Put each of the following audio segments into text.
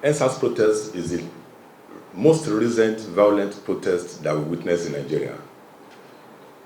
NSAS protest is the most recent violent protest that we witnessed in Nigeria.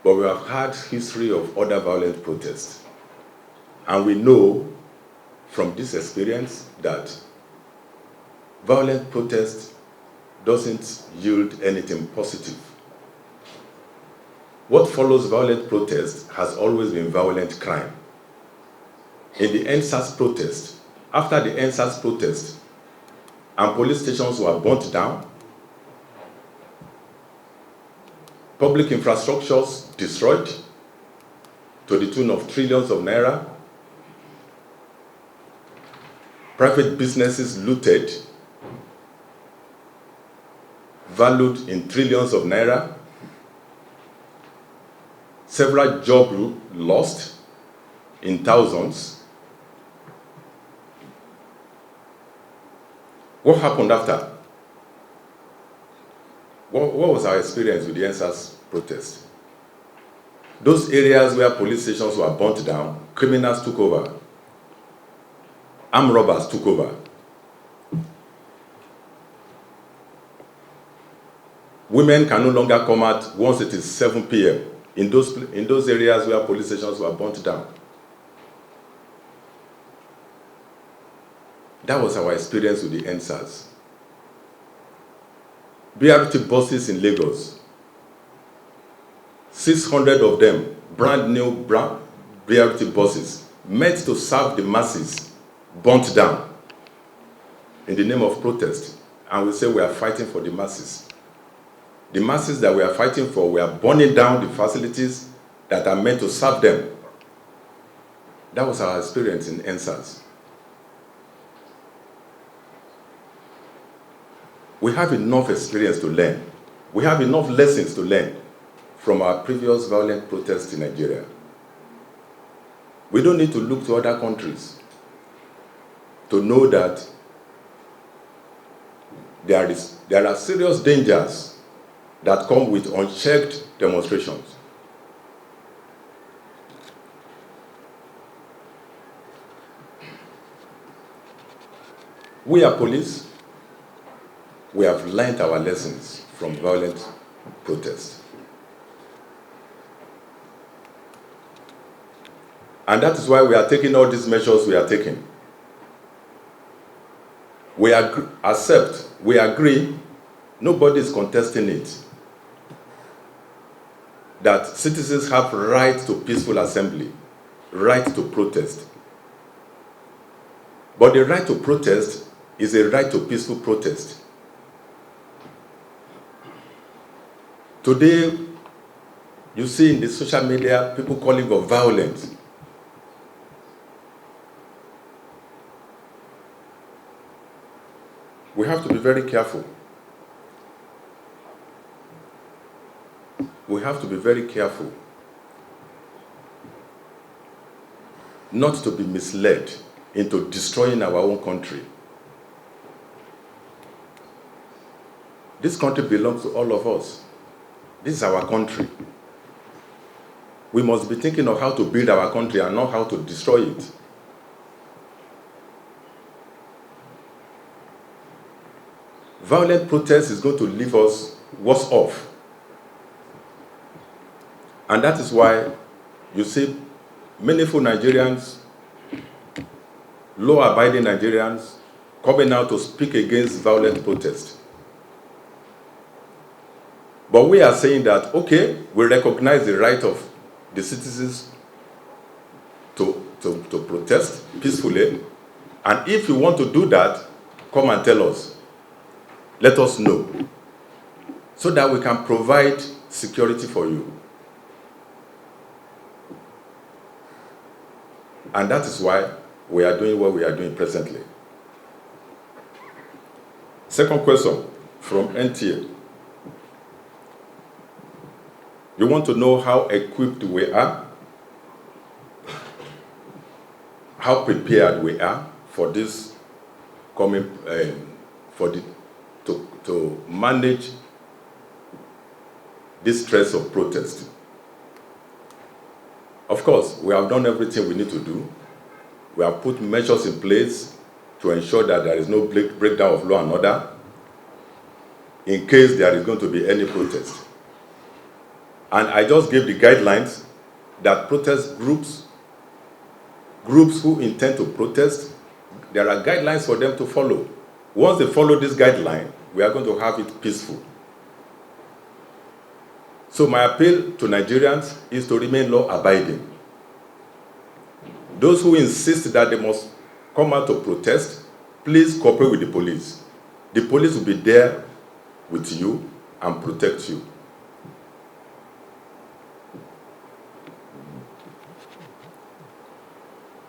But we have had history of other violent protests. And we know from this experience that violent protest doesn't yield anything positive. What follows violent protest has always been violent crime. In the NSAS protest, after the NSAS protest, and police stations were burnt down, public infrastructures destroyed to the tune of trillions of naira, private businesses looted, valued in trillions of naira, several jobs lost in thousands. What happened after? What was our experience with the NSAS protest? Those areas where police stations were burnt down, criminals took over. Armed robbers took over. Women can no longer come out once it is 7 p.m. in those areas where police stations were burnt down. That was our experience with the NSAS. BRT buses in Lagos, 600 of them, brand new BRT buses, meant to serve the masses, burnt down in the name of protest. And we say we are fighting for the masses. The masses that we are fighting for, we are burning down the facilities that are meant to serve them. That was our experience in NSAS. We have enough experience to learn. We have enough lessons to learn from our previous violent protests in Nigeria. We don't need to look to other countries to know that there are serious dangers that come with unchecked demonstrations. We are police. We have learned our lessons from violent protests. And that is why we are taking all these measures we are taking. We accept, we agree, nobody is contesting it, that citizens have right to peaceful assembly, right to protest. But the right to protest is a right to peaceful protest. Today, you see in the social media people calling for violence. We have to be very careful. We have to be very careful not to be misled into destroying our own country. This country belongs to all of us. This is our country. We must be thinking of how to build our country and not how to destroy it. Violent protest is going to leave us worse off. And that is why you see meaningful Nigerians, law-abiding Nigerians, coming out to speak against violent protest. But we are saying that, okay, we recognize the right of the citizens to protest peacefully. And if you want to do that, come and tell us. Let us know, so that we can provide security for you. And that is why we are doing what we are doing presently. Second question from NTA. You want to know how equipped we are, how prepared we are for this coming, to manage this stress of protest. Of course, we have done everything we need to do. We have put measures in place to ensure that there is no breakdown of law and order in case there is going to be any protest. And I just gave the guidelines that protest groups who intend to protest, there are guidelines for them to follow. Once they follow this guideline, we are going to have it peaceful. So my appeal to Nigerians is to remain law-abiding. Those who insist that they must come out to protest, please cooperate with the police. The police will be there with you and protect you.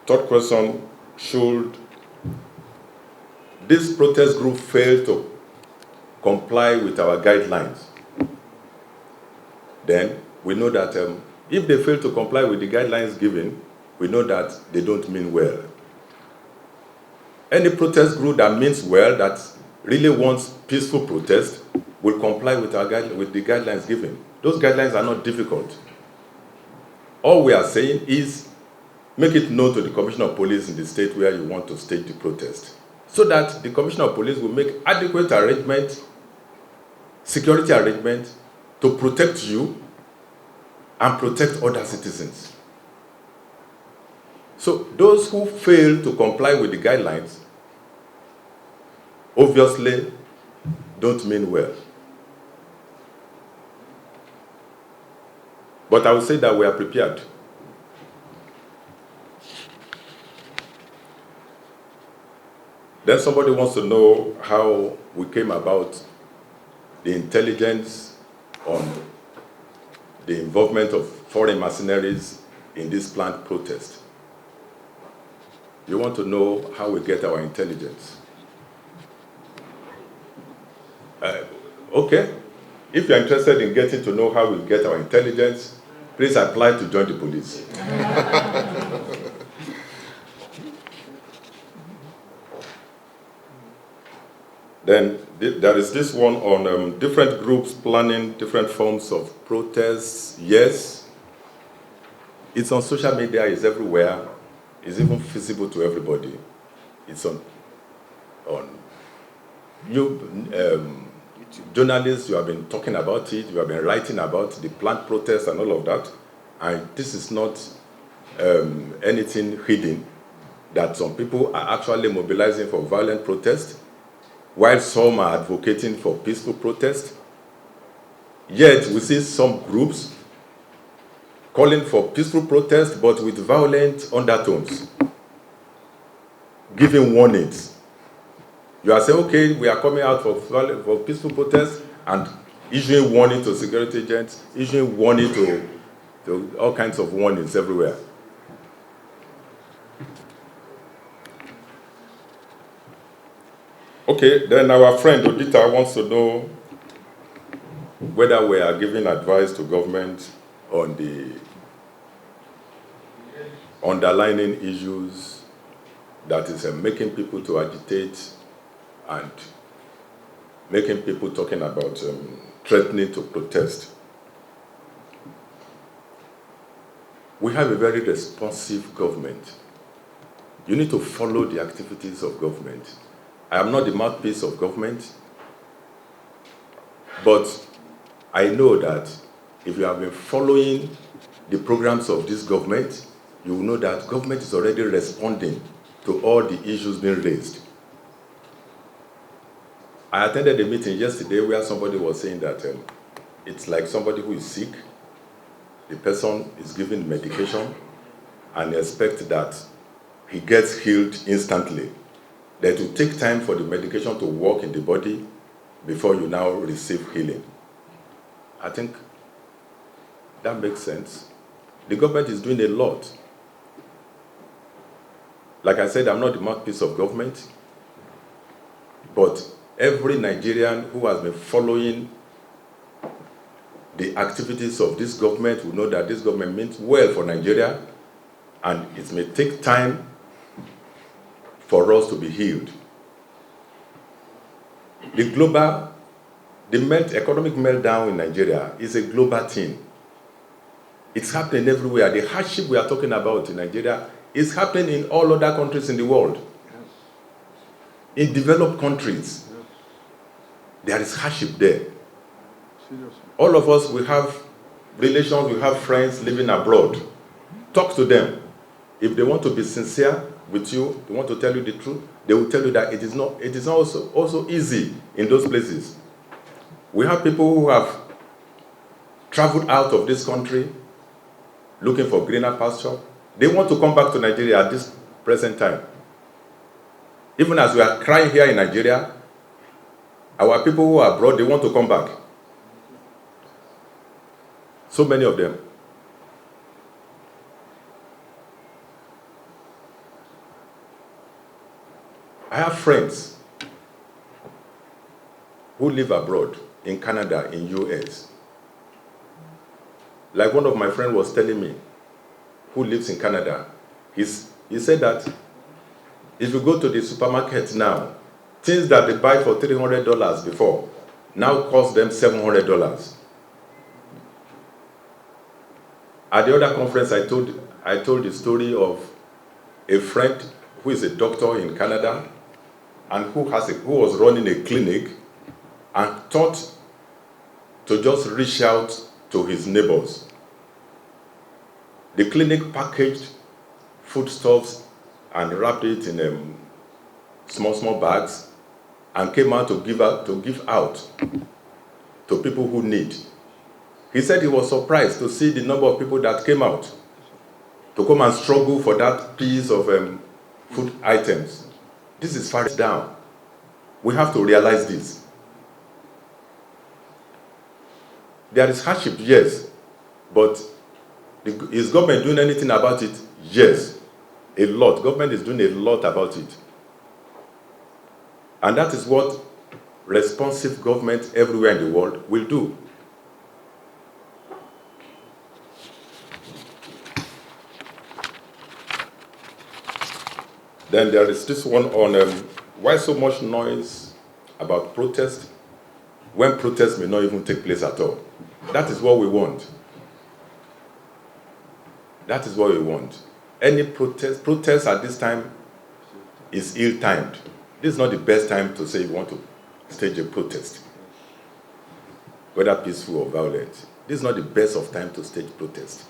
Third question, should this protest group fail to comply with our guidelines? Then we know that if they fail to comply with the guidelines given, we know that they don't mean well. Any protest group that means well, that really wants peaceful protest, will comply with the guidelines given. Those guidelines are not difficult. All we are saying is make it known to the Commissioner of Police in the state where you want to stage the protest, so that the Commissioner of Police will make adequate arrangement, security arrangement, to protect you and protect other citizens. So those who fail to comply with the guidelines obviously don't mean well. But I would say that we are prepared. Then somebody wants to know how we came about the intelligence on the involvement of foreign mercenaries in this planned protest. You want to know how we get our intelligence. Okay, if you're interested in getting to know how we get our intelligence, please apply to join the police. Then there is this one on different groups planning different forms of protests. Yes, it's on social media, it's everywhere, it's even visible to everybody. It's on journalists, you have been talking about it, you have been writing about the planned protests and all of that, and this is not anything hidden, that some people are actually mobilizing for violent protest, while some are advocating for peaceful protest. Yet we see some groups calling for peaceful protest but with violent undertones, giving warnings. You are saying, okay, we are coming out for peaceful protest, and issuing warning to security agents, issuing warning to all kinds of warnings everywhere. Okay, then our friend Odita wants to know whether we are giving advice to government on the underlying issues that is making people to agitate and making people talking about threatening to protest. We have a very responsive government. You need to follow the activities of government. I am not the mouthpiece of government, but I know that if you have been following the programs of this government, you will know that government is already responding to all the issues being raised. I attended a meeting yesterday where somebody was saying that it's like somebody who is sick, the person is given medication and expect that he gets healed instantly. That it will take time for the medication to work in the body before you now receive healing. I think that makes sense. The government is doing a lot. Like I said, I'm not the mouthpiece of government, but every Nigerian who has been following the activities of this government will know that this government means well for Nigeria, and it may take time for us to be healed. The economic meltdown in Nigeria is a global thing. It's happening everywhere. The hardship we are talking about in Nigeria is happening in all other countries in the world. In developed countries, there is hardship there. Seriously. All of us, we have relations, we have friends living abroad. Talk to them. If they want to be sincere with you, they want to tell you the truth, they will tell you that it is not also easy in those places. We have people who have traveled out of this country looking for greener pasture. They want to come back to Nigeria at this present time. Even as we are crying here in Nigeria, our people who are abroad, they want to come back. So many of them. I have friends who live abroad, in Canada, in US. Like one of my friends was telling me, who lives in Canada, he said that if you go to the supermarket now, things that they buy for $300 before now cost them $700. At the other conference, I told the story of a friend who is a doctor in Canada and who was running a clinic and thought to just reach out to his neighbors. The clinic packaged foodstuffs and wrapped it in small bags and came out to give out to people who need. He said he was surprised to see the number of people that came out to come and struggle for that piece of food items. This is far down. We have to realize this. There is hardship, yes, but is government doing anything about it? Yes, a lot. Government is doing a lot about it. And that is what responsive government everywhere in the world will do. Then there is this one on why so much noise about protest when protests may not even take place at all. That is what we want. That is what we want. Any protest at this time is ill-timed. This is not the best time to say you want to stage a protest, whether peaceful or violent. This is not the best of time to stage protest.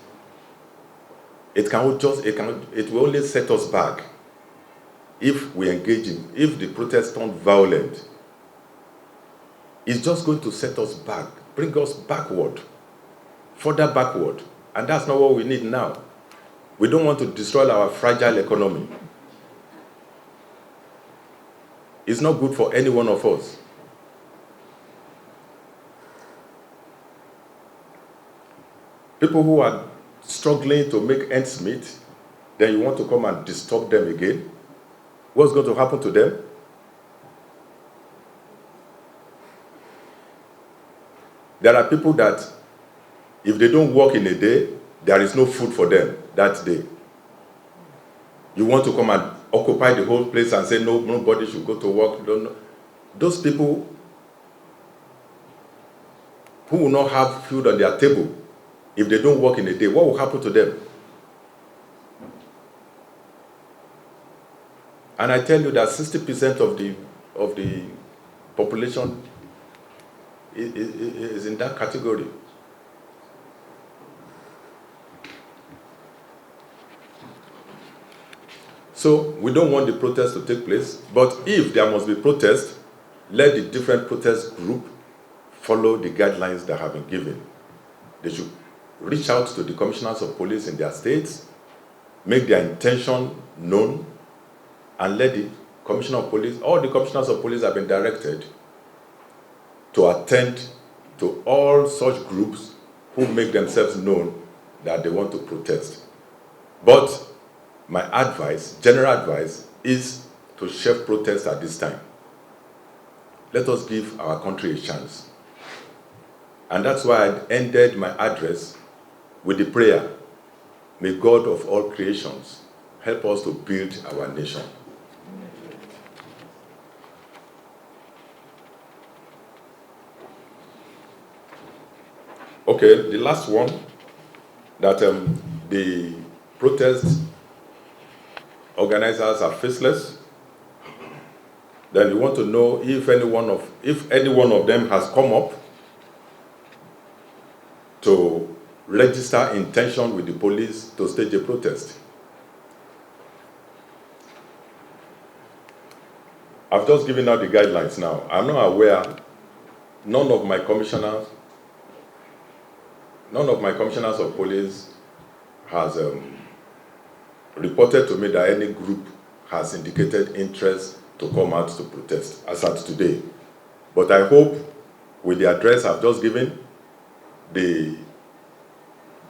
It will only set us back if we engage if the protest turns violent. It's just going to set us back, bring us backward, further backward. And that's not what we need now. We don't want to destroy our fragile economy. It's not good for any one of us. People who are struggling to make ends meet, then you want to come and disturb them again. What's going to happen to them? There are people that, if they don't work in a day, there is no food for them that day. You want to come and occupy the whole place and say, no, nobody should go to work. Those people who will not have food on their table, if they don't work in a day, what will happen to them? And I tell you that 60% of the population is in that category. So we don't want the protest to take place, but if there must be protest, let the different protest group follow the guidelines that have been given. They should reach out to the commissioners of police in their states, make their intention known, and let the commissioner of police, all the commissioners of police have been directed to attend to all such groups who make themselves known that they want to protest. But my advice, general advice, is to shelve protest at this time. Let us give our country a chance. And that's why I ended my address with the prayer, may God of all creations help us to build our nation. Okay, the last one, that the protest organizers are faceless. Then you want to know if any one of them has come up to register intention with the police to stage a protest. I've just given out the guidelines now. I'm not aware, none of my commissioners of police has reported to me that any group has indicated interest to come out to protest as at today. But I hope with the address I've just given, the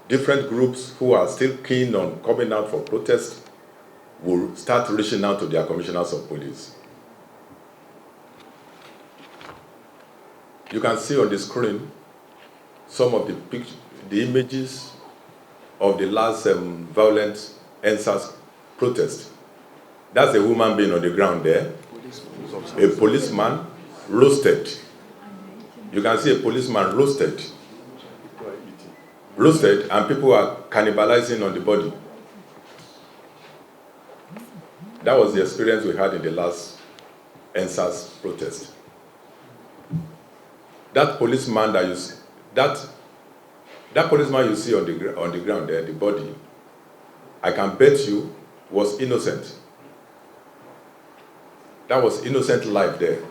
different groups who are still keen on coming out for protest will start reaching out to their commissioners of police. You can see on the screen some of the images of the last violent NSAS protest. That's a human being on the ground there. A policeman roasted. You can see a policeman roasted, and people are cannibalizing on the body. That was the experience we had in the last NSAS protest. That policeman that policeman you see on the ground there, the body, I can bet you was innocent. That was innocent life there.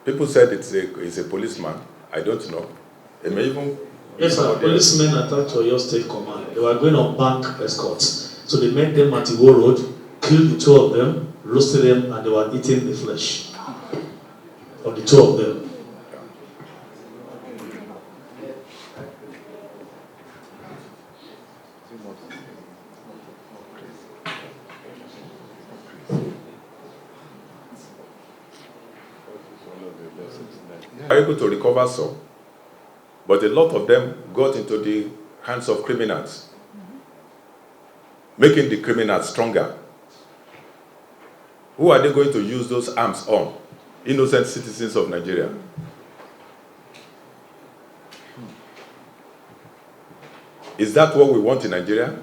People said it's a policeman. I don't know. It may even... Yes, sir. Policemen attacked Oyo State Command. They were going on bank escorts. So they met them at Iwo Road, killed the two of them, roasted them, and they were eating the flesh of the two of them. Are able to recover some, but a lot of them got into the hands of criminals, making the criminals stronger. Who are they going to use those arms on? Innocent citizens of Nigeria. Is that what we want in Nigeria?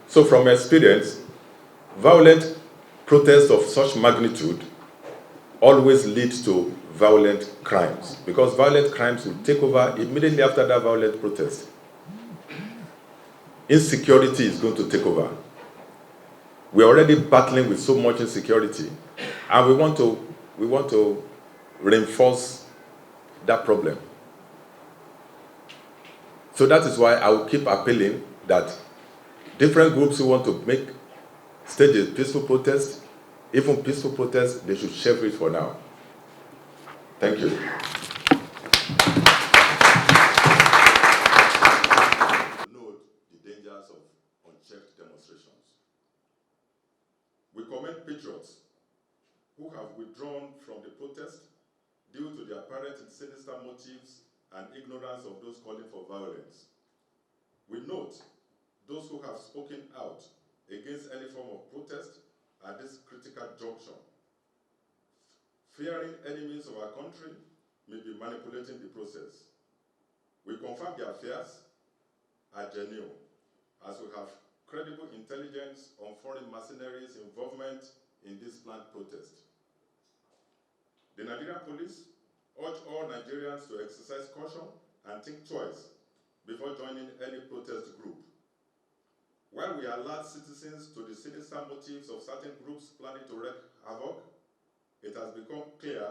So from experience, violent protests of such magnitude always lead to violent crimes, because violent crimes will take over immediately after that violent protest. Insecurity is going to take over. We're already battling with so much insecurity, and we want to reinforce that problem. So that is why I will keep appealing that different groups who want to stage a peaceful protest, even peaceful protests, they should shelve it for now. Thank you. Note the dangers of unchecked demonstrations. We commend patriots who have withdrawn from the protest due to the apparent sinister motives and ignorance of those calling for violence. We note those who have spoken out against any form of protest at this critical juncture, fearing enemies of our country may be manipulating the process. We confirm their fears are genuine, as we have credible intelligence on foreign mercenaries' involvement in this planned protest. The Nigerian police urge all Nigerians to exercise caution and think twice before joining any protest group. While we alert citizens to the sinister motives of certain groups planning to wreak havoc, it has become clear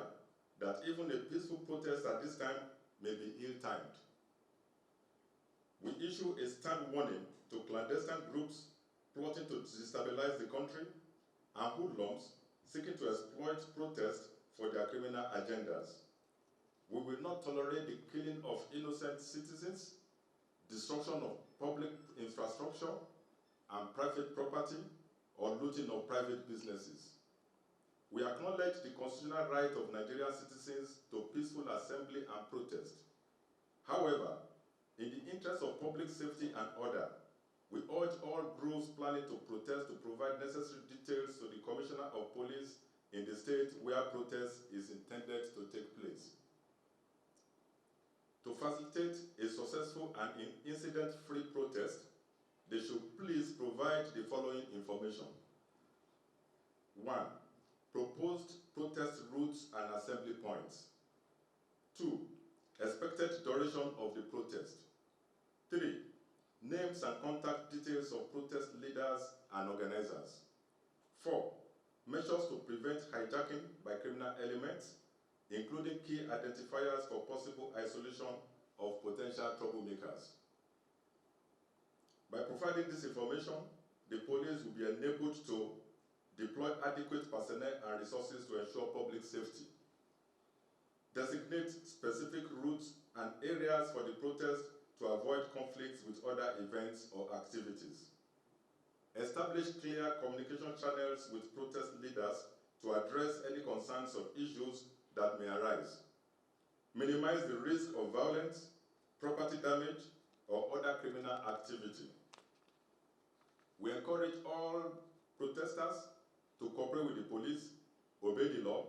that even a peaceful protest at this time may be ill-timed. We issue a stern warning to clandestine groups plotting to destabilize the country and hoodlums seeking to exploit protests for their criminal agendas. We will not tolerate the killing of innocent citizens, destruction of public infrastructure and private property, or looting of private businesses. We acknowledge the constitutional right of Nigerian citizens to peaceful assembly and protest. However, in the interest of public safety and order, we urge all groups planning to protest to provide necessary details to the Commissioner of Police in the state where protest is intended to take place. To facilitate a successful and incident-free protest, they should please provide the following information. 1. Proposed protest routes and assembly points. 2. Expected duration of the protest. 3. Names and contact details of protest leaders and organizers. 4. Measures to prevent hijacking by criminal elements, including key identifiers for possible isolation of potential troublemakers. By providing this information, the police will be enabled to deploy adequate personnel and resources to ensure public safety, designate specific routes and areas for the protest to avoid conflicts with other events or activities, establish clear communication channels with protest leaders to address any concerns or issues that may arise, minimize the risk of violence, property damage, or other criminal activity. We encourage all protesters to cooperate with the police, obey the law,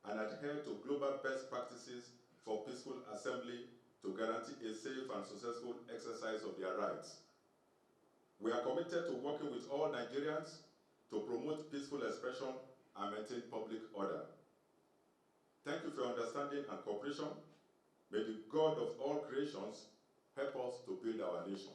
and adhere to global best practices for peaceful assembly to guarantee a safe and successful exercise of their rights. We are committed to working with all Nigerians to promote peaceful expression and maintain public order. Thank you for your understanding and cooperation. May the God of all creations help us to build our nation.